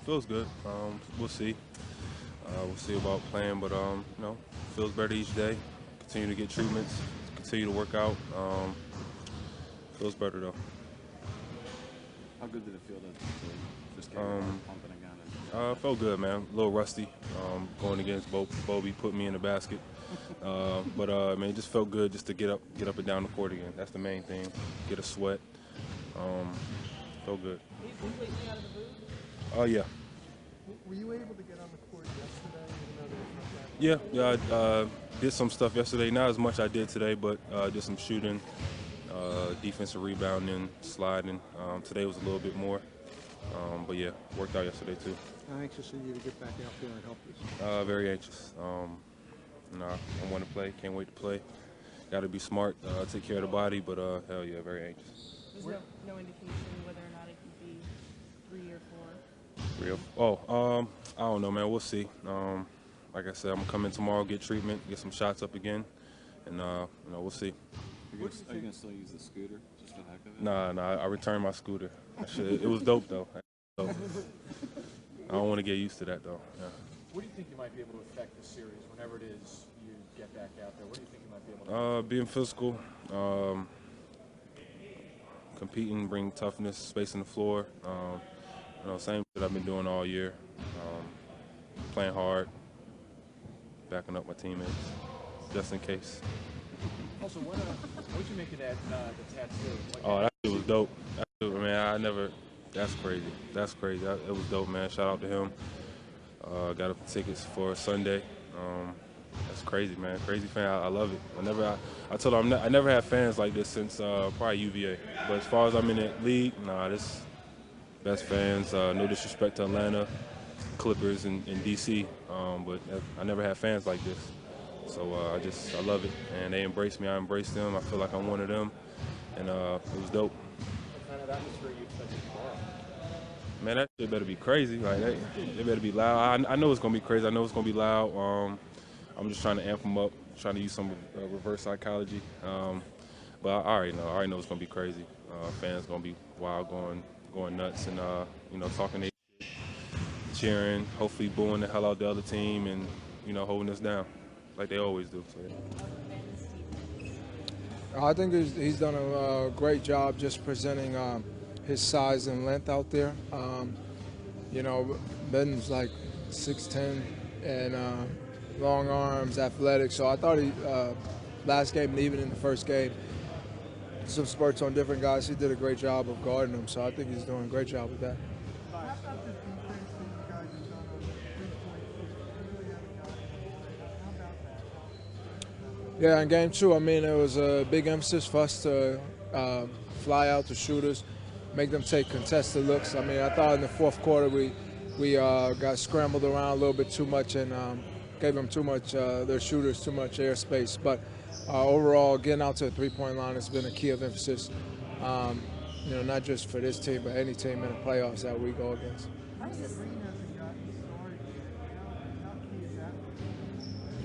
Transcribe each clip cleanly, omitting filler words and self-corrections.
feels good. We'll see. We'll see about playing, but feels better each day. Continue to get treatments, continue to work out. Feels better though. How good did it feel to just get your heart pumping again? Felt good, man. A little rusty. Going against Bobby put me in the basket, but man, it just felt good just to get up and down the court again. That's the main thing. Get a sweat. Felt good. Yeah. Were you able to get on the court yesterday? Yeah. I did some stuff yesterday. Not as much I did today, but did some shooting, defensive rebounding, sliding. Today was a little bit more. But yeah, worked out yesterday too. How anxious are you to get back out there and help this? Very anxious. I want to play. Can't wait to play. Got to be smart, take care of the body, but hell yeah, very anxious. There's no indication whether or not it could be 3 or 4. 3 or 4. I don't know, man. We'll see. Like I said, I'm gonna come in tomorrow, get treatment, get some shots up again, and we'll see. Are you gonna still use the scooter just for the heck of it? Nah. I returned my scooter. It was dope though. So, I don't want to get used to that though. Yeah. What do you think you might be able to affect the series whenever it is you get back out there? What do you think you might be able to Being physical, competing, bring toughness, space on the floor. Same that I've been doing all year. Playing hard, backing up my teammates, just in case. Also, what'd you make of that the tattoo? Oh, that shit was dope. That's crazy. That's crazy. It was dope, man. Shout out to him. Got up tickets for Sunday. That's crazy, man. Crazy fan. I love it. I told him I never had fans like this since probably UVA. But as far as I'm in the league, this best fans. No disrespect to Atlanta, Clippers, and DC, but I never had fans like this. So I love it, and they embraced me. I embraced them. I feel like I'm one of them, and it was dope. What kind of atmosphere you expected tomorrow? Man, that shit better be crazy. Like they better be loud. I know it's gonna be crazy. I know it's gonna be loud. I'm just trying to amp them up, trying to use some reverse psychology. But I already know it's gonna be crazy. Fans gonna be wild, going nuts, and talking to cheering, hopefully booing the hell out the other team, and holding us down like they always do. So, yeah. I think he's done a great job just presenting his size and length out there. Ben's like 6'10", and long arms, athletic. So I thought he, last game and even in the first game, some spurts on different guys, he did a great job of guarding them. So I think he's doing a great job with that. Yeah, in game 2, it was a big emphasis for us to fly out the shooters, make them take contested looks. I thought in the fourth quarter we got scrambled around a little bit too much and gave them too much, their shooters too much airspace. But overall, getting out to the three-point line has been a key of emphasis, not just for this team, but any team in the playoffs that we go against.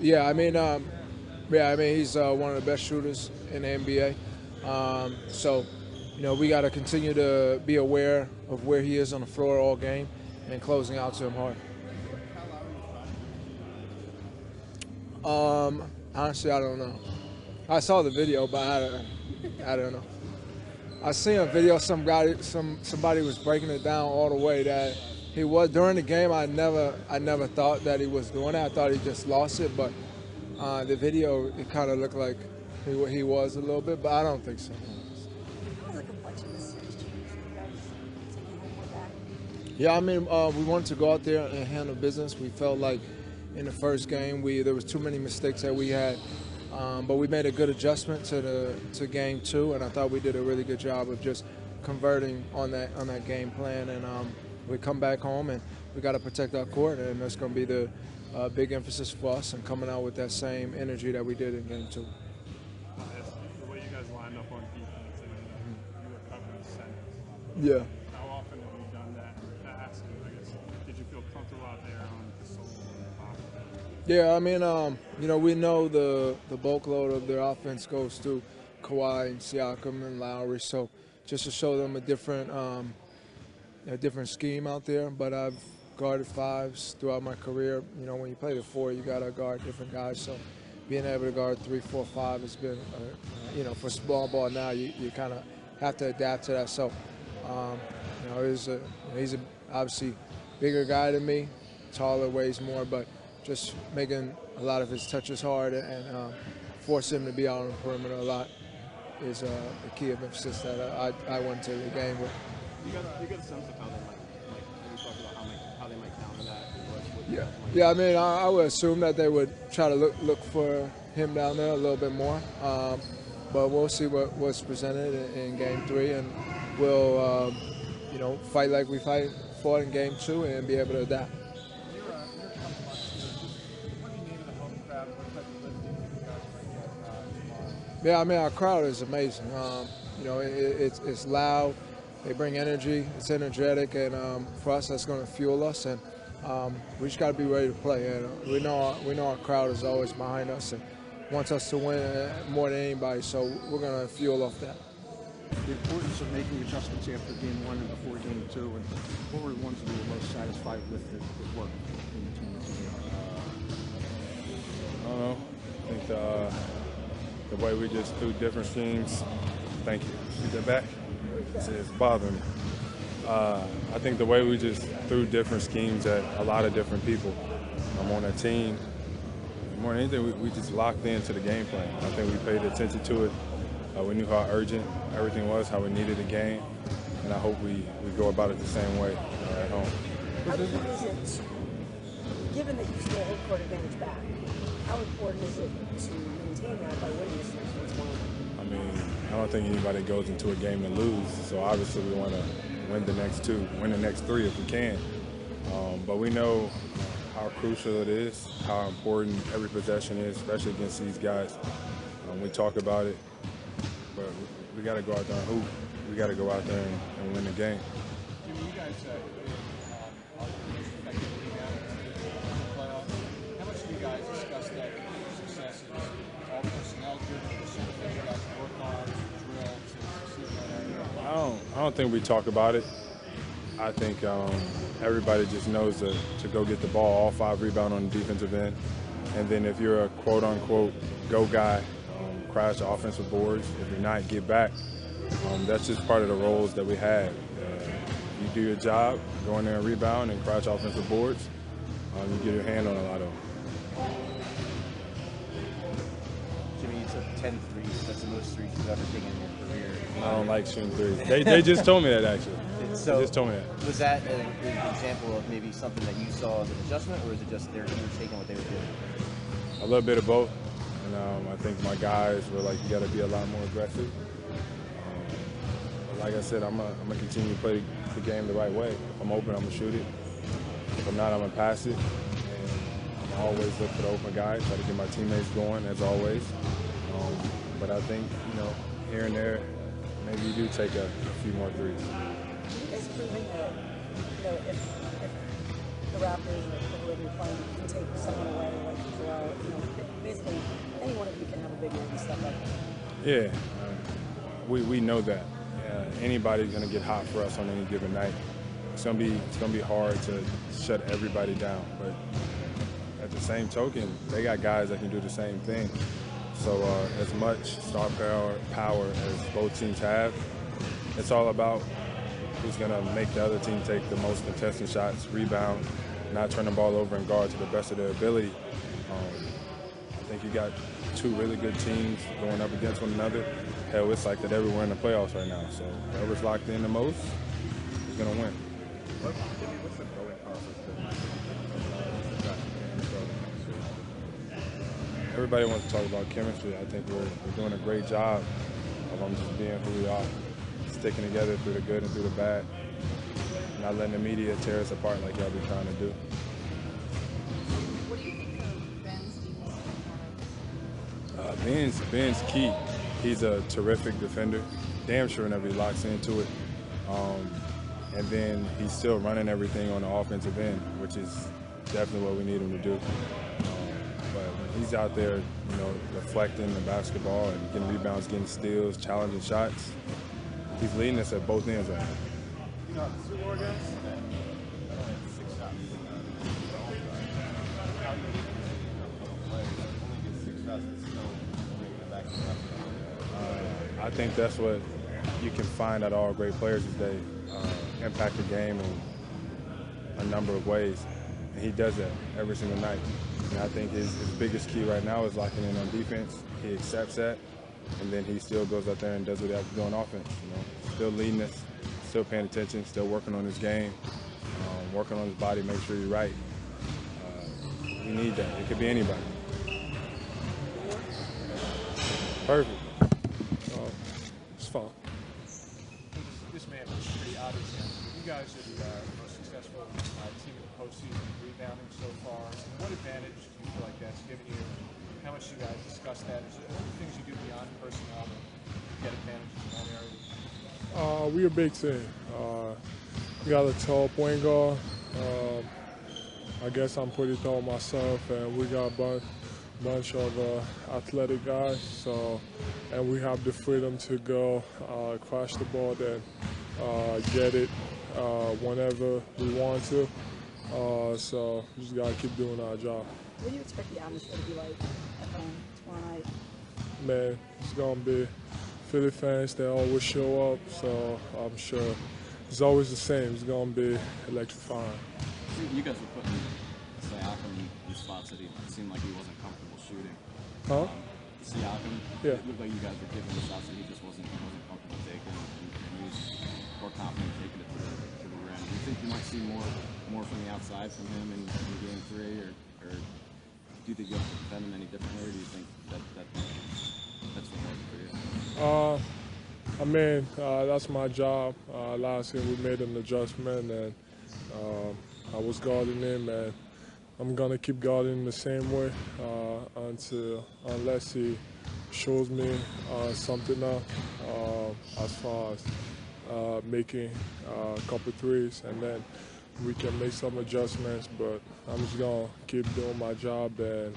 Yeah, he's one of the best shooters in the NBA. So, we got to continue to be aware of where he is on the floor all game and closing out to him hard. Honestly, I don't know. I saw the video, but I don't know. I seen a video. Somebody was breaking it down all the way that he was during the game. I never thought that he was doing that. I thought he just lost it, but. The video, it kind of looked like he was a little bit, but I don't think so. Yeah, we wanted to go out there and handle business. We felt like in the first game there was too many mistakes that we had, but we made a good adjustment to game 2, and I thought we did a really good job of just converting on that game plan. And we come back home and we got to protect our court, and that's going to be the big emphasis for us and coming out with that same energy that we did in game 2. The way you guys lined up on defense and you were covering the center. Yeah. How often have you done that in the past? And I guess, did you feel comfortable out there on the solo and the top? Yeah, we know the bulk load of their offense goes to Kawhi and Siakam and Lowry, so just to show them a different scheme out there. But guarded fives throughout my career. You know, when you play the four, you got to guard different guys. So being able to guard 3, 4, 5 has been, you know, for small ball now, you kind of have to adapt to that. So, you know, he's obviously bigger guy than me, taller, weighs more, but just making a lot of his touches hard and force him to be out on the perimeter a lot is the key of emphasis that I went to the game with. You got a sense of how they might talk about how they might counter that? Yeah. I mean, I would assume that they would try to look for him down there a little bit more, but we'll see what's presented in Game 3, and we'll you know, fight like we fought in Game 2 and be able to adapt. Yeah, I mean, our crowd is amazing. You know, it's loud. They bring energy. It's energetic, and for us, that's going to fuel us. And we just got to be ready to play. And we know our crowd is always behind us and wants us to win more than anybody. So we're going to fuel off that. The importance of making adjustments after Game 1 and before Game 2, and what were the ones that you were most satisfied with that worked in between the two games? I don't know. I think the way we just threw different schemes. Thank you. Get that back. It's bothering me. I think the way we just threw different schemes at a lot of different people on a team. More than anything, we just locked into the game plan. I think we paid attention to it. We knew how urgent everything was, how we needed the game, and I hope we go about it the same way at home. How important is it, given that you still hold court advantage back, how important is it to maintain that by winning this first one? I mean, I don't think anybody goes into a game to lose, so obviously we want to win the next 2, win the next 3 if we can. But we know how crucial it is, how important every possession is, especially against these guys. We talk about it, but we got to go out there and hoop. We got to go out there and win the game. Jimmy, you guys are the most effective rebounders in the playoffs. How much do you guys discuss that success is all personnel driven, or certain things you guys work on, drill to succeed in that area? I don't think we talk about it. I think everybody just knows to go get the ball, all 5 rebound on the defensive end. And then if you're a quote-unquote go guy, crash the offensive boards. If you're not, get back. That's just part of the roles that we have. You do your job, go in there and rebound and crash offensive boards. You get your hand on a lot of them. Jimmy, you took 10 threes. That's the most threes you've ever taken in your career. I don't like shooting threes. They just told me that, actually. So they just told me that. Was that an example of maybe something that you saw as an adjustment, or is it just you were taking what they were doing? A little bit of both. And I think my guys were like, you got to be a lot more aggressive. But like I said, I'm gonna continue to play the game the right way. If I'm open, I'm gonna shoot it. If I'm not, I'm gonna pass it. And I always look for the open guy, try to get my teammates going, as always. But I think, you know, here and there, maybe you do take a few more threes. It's proving that, you know, if the Raptors or whoever you're playing can take someone away, like Joel, you know, basically any one of you can have a big night and stuff like that. Yeah, we know that. Anybody's gonna get hot for us on any given night. It's gonna be hard to shut everybody down, but at the same token, they got guys that can do the same thing. So as much star power as both teams have, it's all about who's gonna make the other team take the most contested shots, rebound, not turn the ball over and guard to the best of their ability. I think you got 2 really good teams going up against one another. Hell, it's like that everywhere in the playoffs right now. So whoever's locked in the most is going to win. What's the growing process Everybody wants to talk about chemistry. I think we're doing a great job of just being who we are, sticking together through the good and through the bad, not letting the media tear us apart like y'all be trying to do. What do you think of Ben's defense? Ben's key. He's a terrific defender. Damn sure whenever he locks into it. And then he's still running everything on the offensive end, which is definitely what we need him to do. But when he's out there, you know, deflecting the basketball and getting rebounds, getting steals, challenging shots, he's leading us at both ends right now. You know, 2 more guys? I only have 6 shots. I think that's what you can find at all great players is they impact the game in a number of ways. And he does that every single night. And I think his biggest key right now is locking in on defense. He accepts that, and then he still goes out there and does what he has to do on offense. Still leading us, still paying attention, still working on his game, working on his body, make sure he's right. We need that. It could be anybody. Perfect. It's fun. This may have been pretty obvious. You guys are the most successful team in the postseason rebounding so far. What advantage do you feel like that's given you? How much do you guys discuss that? Is there other things you do beyond personnel to get advantages in that area? We a big team. We got a tall point guard. I guess I'm pretty tall myself, and we got a bunch of athletic guys. So, and we have the freedom to go crash the ball and get it whenever we want to. So we just gotta keep doing our job. What do you expect the atmosphere to be like at home tomorrow night? Man, it's gonna be Philly fans. They always show up, so I'm sure it's always the same. It's gonna be electrifying. You guys were putting Siakam in spots that it seemed like he wasn't comfortable shooting. Huh? Siakam, yeah. It looked like you guys were giving the shots that he just wasn't comfortable taking, and he was more confident taking it to the rim. Do you think you might see more from the outside from him in Game 3, or do you think you'll have to defend him any differently, or do you think that's what works for you? I mean, that's my job. Last year we made an adjustment, and I was guarding him, and I'm gonna keep guarding him the same way unless he shows me something up as far as making a couple threes, and then we can make some adjustments. But I'm just gonna keep doing my job and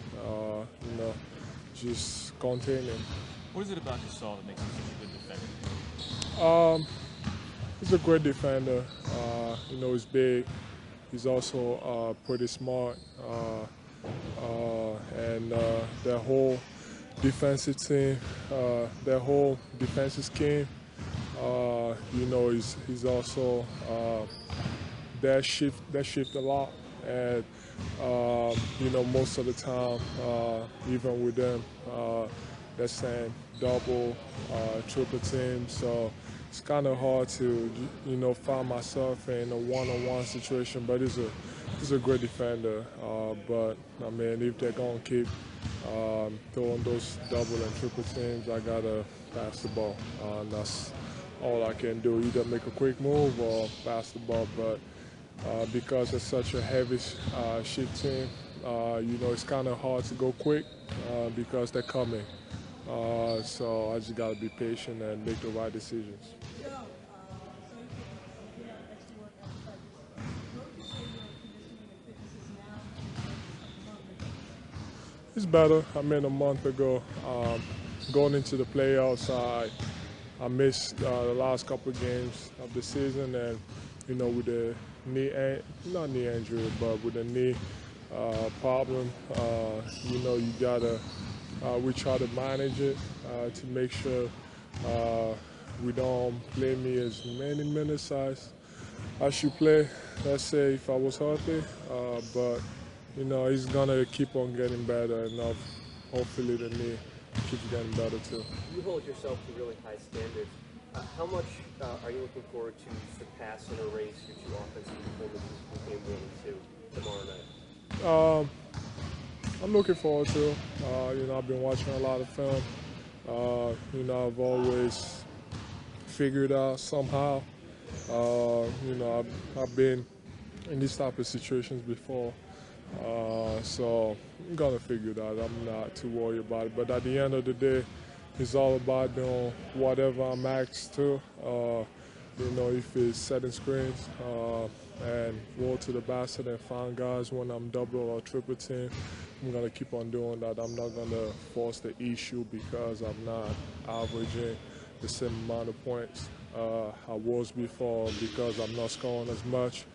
just contain him. What is it about Gasol that makes him such a good defender? He's a great defender. He's big. He's also pretty smart. And their whole defensive team, their whole defensive scheme, he's also they shift a lot. And, most of the time, even with them, they're saying double, triple team. So it's kind of hard to, find myself in a one-on-one situation. But he's a great defender. But I mean, if they're gonna keep throwing those double and triple teams, I gotta pass the ball. And that's all I can do. Either make a quick move or pass the ball. But because it's such a heavy shit team, it's kind of hard to go quick because they're coming. So I just gotta be patient and make the right decisions. It's better. I mean, a month ago, going into the playoffs, I missed the last couple of games of the season, and with the not knee injury, but with the knee problem, you gotta. We try to manage it to make sure we don't play me as many minutes as I should play. Let's say if I was healthy, but he's gonna keep on getting better, and hopefully the knee keeps getting better too. You hold yourself to really high standards. How much are you looking forward to surpass and erase your two offensive performances from Game 1 and 2 tomorrow night? I'm looking forward to. I've been watching a lot of film. I've always figured out somehow. I've been in these type of situations before, so I'm gonna figure it out. I'm not too worried about it. But at the end of the day, it's all about doing whatever I'm asked to. If it's setting screens and roll to the basket and find guys when I'm double or triple team, I'm gonna keep on doing that. I'm not gonna force the issue because I'm not averaging the same amount of points I was before because I'm not scoring as much.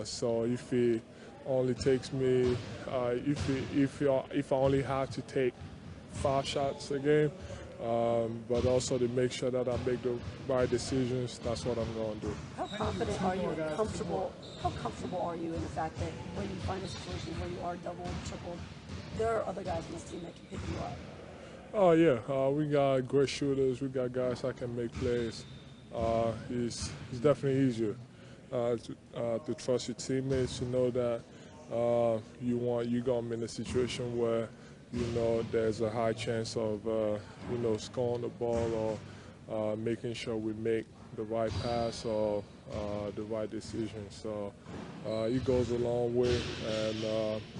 So if it only takes me, if I only have to take 5 shots a game. But also to make sure that I make the right decisions. That's what I'm going to do. How confident are you? How comfortable are you in the fact that when you find a situation where you are doubled, tripled, there are other guys on this team that can pick you up? Oh yeah, we got great shooters. We got guys that can make plays. It's definitely easier to trust your teammates. To know that you're gonna be in a situation where there's a high chance of scoring the ball or making sure we make the right pass or the right decision. So it goes a long way, and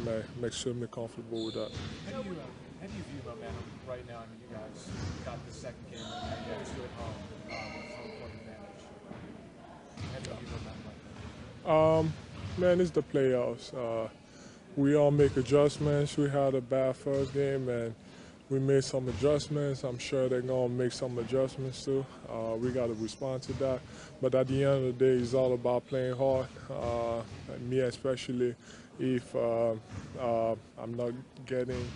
I'm extremely comfortable with that. How do you view momentum right now? I mean, you guys got the second game, and now you have 2 at home with home court advantage. How do you view momentum right now? Man, it's the playoffs. We all make adjustments. We had a bad first game, and we made some adjustments. I'm sure they're going to make some adjustments too. We got to respond to that. But at the end of the day, it's all about playing hard. Me especially, if I'm not getting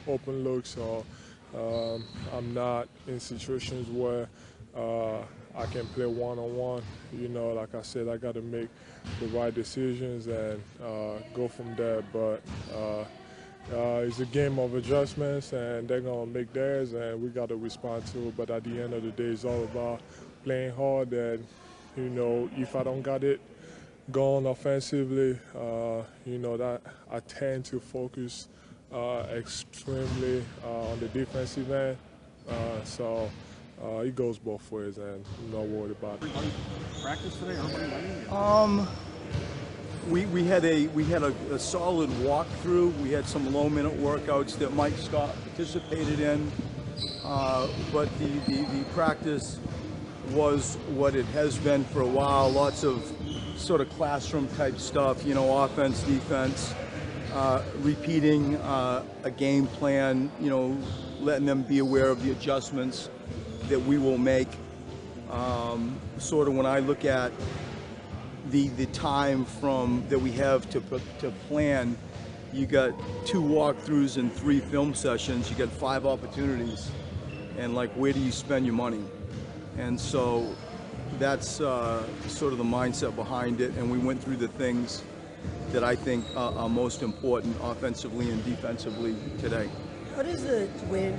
open looks or I'm not in situations where I can play one-on-one. Like I said, I got to make the right decisions and go from there. But it's a game of adjustments, and they're going to make theirs, and we got to respond to it. But at the end of the day, it's all about playing hard. And, if I don't got it going offensively, that I tend to focus extremely on the defensive end. So it goes both ways, and I'm not worried about it. Practice today? We had a solid walkthrough. We had some low-minute workouts that Mike Scott participated in, but the practice was what it has been for a while. Lots of sort of classroom-type stuff, offense, defense, repeating a game plan, letting them be aware of the adjustments that we will make. Sort of when I look at the time that we have to plan, you got 2 walkthroughs and 3 film sessions. You got 5 opportunities, and where do you spend your money? And so that's sort of the mindset behind it. And we went through the things that I think are most important offensively and defensively today. How does the win?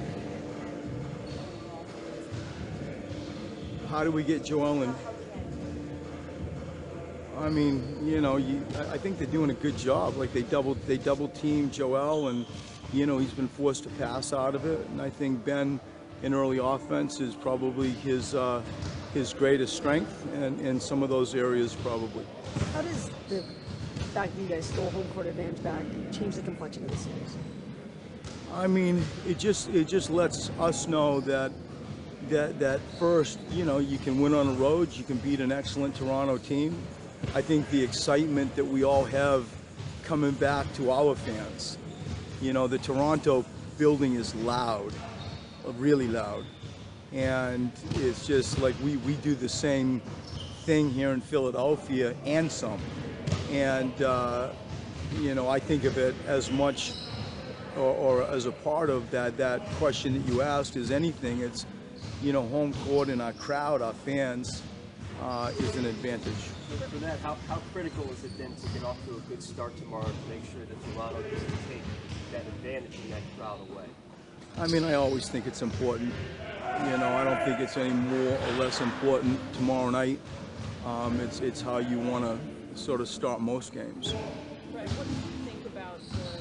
How do we get Joel in? I mean, I think they're doing a good job. They double team Joel, and he's been forced to pass out of it. And I think Ben in early offense is probably his greatest strength, and in some of those areas probably. How does the fact that you guys stole home court advantage back change the complexion of the series? I mean, it just lets us know that first, you can win on the road, you can beat an excellent Toronto team. I think the excitement that we all have coming back to our fans. The Toronto building is loud, really loud. And it's just like we do the same thing here in Philadelphia and some. And, I think of it as much or as a part of that question that you asked is anything. It's, home court and our crowd, our fans, is an advantage. For that, how critical is it then to get off to a good start tomorrow to make sure that Toronto doesn't take that advantage in that crowd away? I mean, I always think it's important. I don't think it's any more or less important tomorrow night. It's how you want to sort of start most games. Right. What do you think about the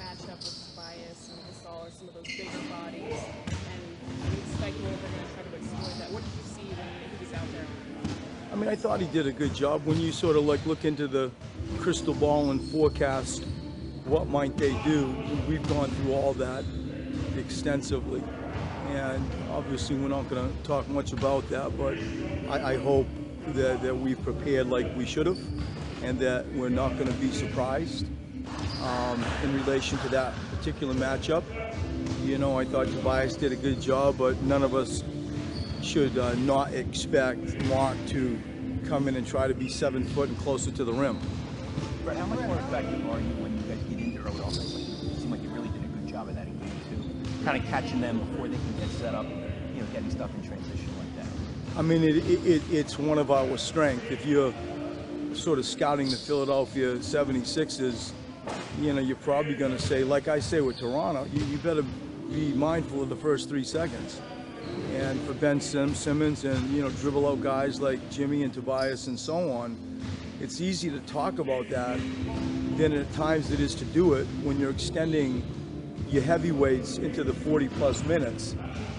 matchup with Tobias and Gasol, or some of those bigger bodies? And you expect they're going to try to exploit that. What did you see when he was out there? I mean, I thought he did a good job. When you sort of look into the crystal ball and forecast what might they do, we've gone through all that extensively. And obviously we're not going to talk much about that, but I hope that we've prepared like we should have, and that we're not going to be surprised in relation to that particular matchup. I thought Tobias did a good job, but none of us should not expect Mark to come in and try to be 7 foot and closer to the rim. Brett, how much more effective are you when you guys get into early offense? You seem like you really did a good job of that in game 2. kind of catching them before they can get set up, you know, getting stuff in transition like that? I mean, it's one of our strengths. If you're sort of scouting the Philadelphia 76ers, you know, you're probably going to say, like I say with Toronto, you better be mindful of the first 3 seconds. And for Ben Simmons and, you know, dribble out guys like Jimmy and Tobias and so on, it's easy to talk about that than at times it is to do it when you're extending your heavyweights into the 40-plus minutes.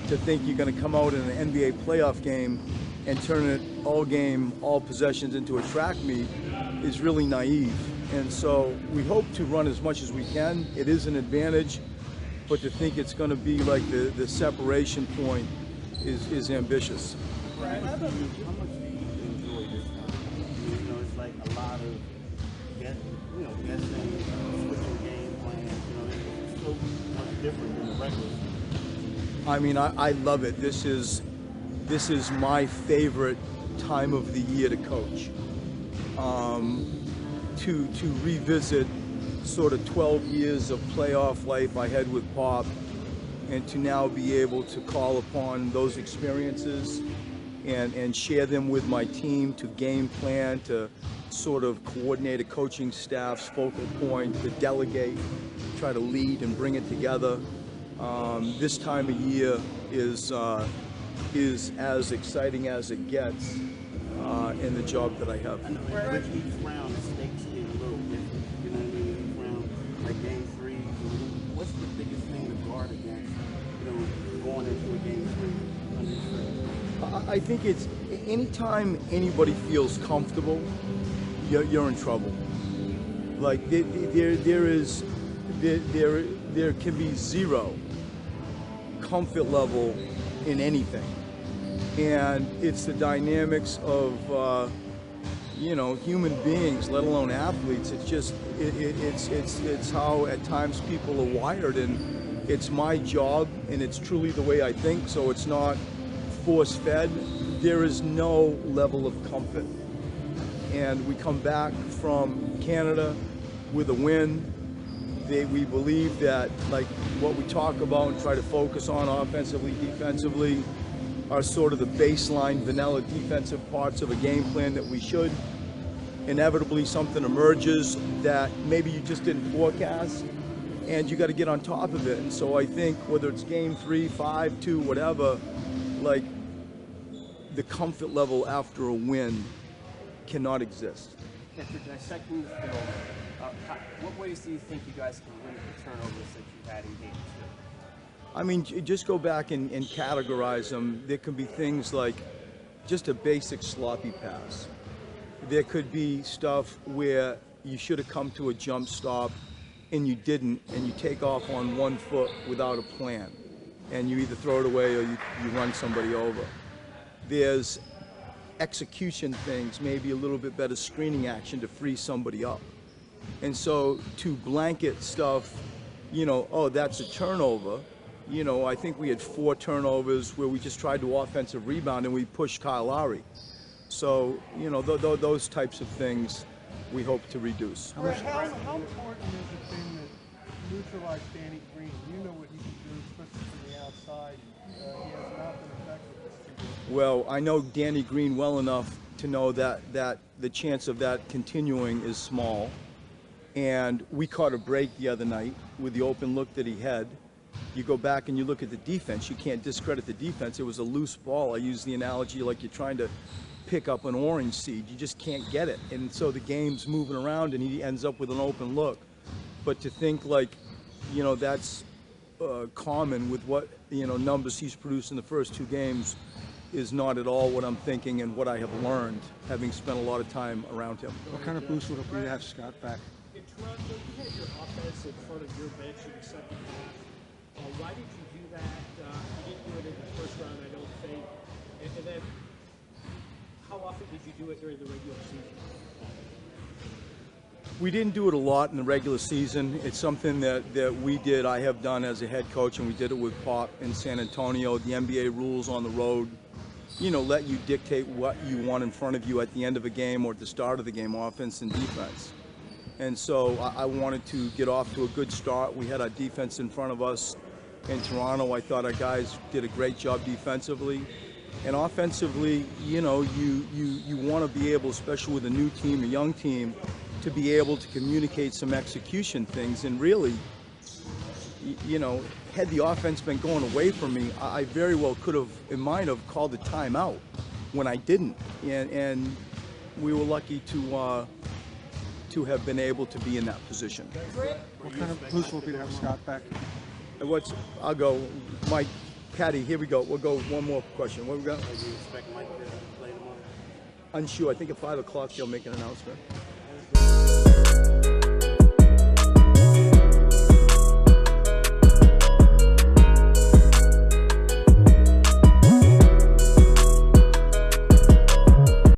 To think you're going to come out in an NBA playoff game and turn it all game, all possessions into a track meet is really naive. And so we hope to run as much as we can. It is an advantage, but to think it's going to be like the separation point is ambitious. How much do you enjoy this time? You know, it's like a lot of guessing, switching game plans. You know, it's so much different than the regular season. I mean, I love it. This is my favorite time of the year to coach. To revisit sort of 12 years of playoff life I had with Pop, and to now be able to call upon those experiences and share them with my team, to game plan, to sort of coordinate a coaching staff's focal point, to delegate, try to lead and bring it together. This time of year is as exciting as it gets in the job that I have. With each round, the stakes get a little different. You know what I mean? Each round, like game 3, what's the biggest thing to guard against, you know, going into a game 3? I think it's anytime anybody feels comfortable, you're in trouble. Like there can be zero comfort level in anything, and it's the dynamics of you know, human beings, let alone athletes. It's just it's how at times people are wired, and it's my job, and it's truly the way I think. So it's not force-fed. There is no level of comfort, and we come back from Canada with a win. We believe that, like, what we talk about and try to focus on offensively, defensively, are sort of the baseline vanilla defensive parts of a game plan that we should. Inevitably something emerges that maybe you just didn't forecast, and you got to get on top of it. And so I think whether it's game 3, 5, 2, whatever, like, the comfort level after a win cannot exist. After dissecting the film, what ways do you think you guys can limit the turnovers that you had in game 2? I mean, just go back and categorize them. There can be things like just a basic sloppy pass. There could be stuff where you should have come to a jump stop and you didn't, and you take off on 1 foot without a plan, and you either throw it away or you run somebody over. There's execution things, maybe a little bit better screening action to free somebody up. And so to blanket stuff, you know, oh, that's a turnover. You know, I think we had 4 turnovers where we just tried to offensive rebound and we pushed Kyle Lowry. So, you know, those types of things we hope to reduce. How important is it then to neutralize Danny Green? You know what he can do, especially from the outside. He has not been effective this season. Well, I know Danny Green well enough to know that the chance of that continuing is small. And we caught a break the other night with the open look that he had. You go back and you look at the defense, you can't discredit the defense. It was a loose ball. I use the analogy like you're trying to pick up an orange seed. You just can't get it. And so the game's moving around and he ends up with an open look. But to think like, you know, that's common with what, you know, numbers he's produced in the first 2 games is not at all what I'm thinking and what I have learned, having spent a lot of time around him. What kind of boost would it be to have Scott back? In Toronto, you had your offense in front of your bench in the second half. Why did you do that? You didn't do it in the first round, I don't think. And then, how often did you do it during the regular season? We didn't do it a lot in the regular season. It's something that we did, I have done as a head coach, and we did it with Pop in San Antonio. The NBA rules on the road, you know, let you dictate what you want in front of you at the end of a game or at the start of the game, offense and defense. And so I wanted to get off to a good start. We had our defense in front of us in Toronto. I thought our guys did a great job defensively. And offensively, you know, you want to be able, especially with a new team, a young team, to be able to communicate some execution things. And really, you know, had the offense been going away from me, I very well could have, in mind, have called a timeout when I didn't. And we were lucky to have been able to be in that position. What kind of boost will it be to have Scott back? I'll go, Mike, Patty, here we go. We'll go one more question. What we got? Do you expect Mike to play tomorrow? Unsure. I think at 5 o'clock they'll make an announcement.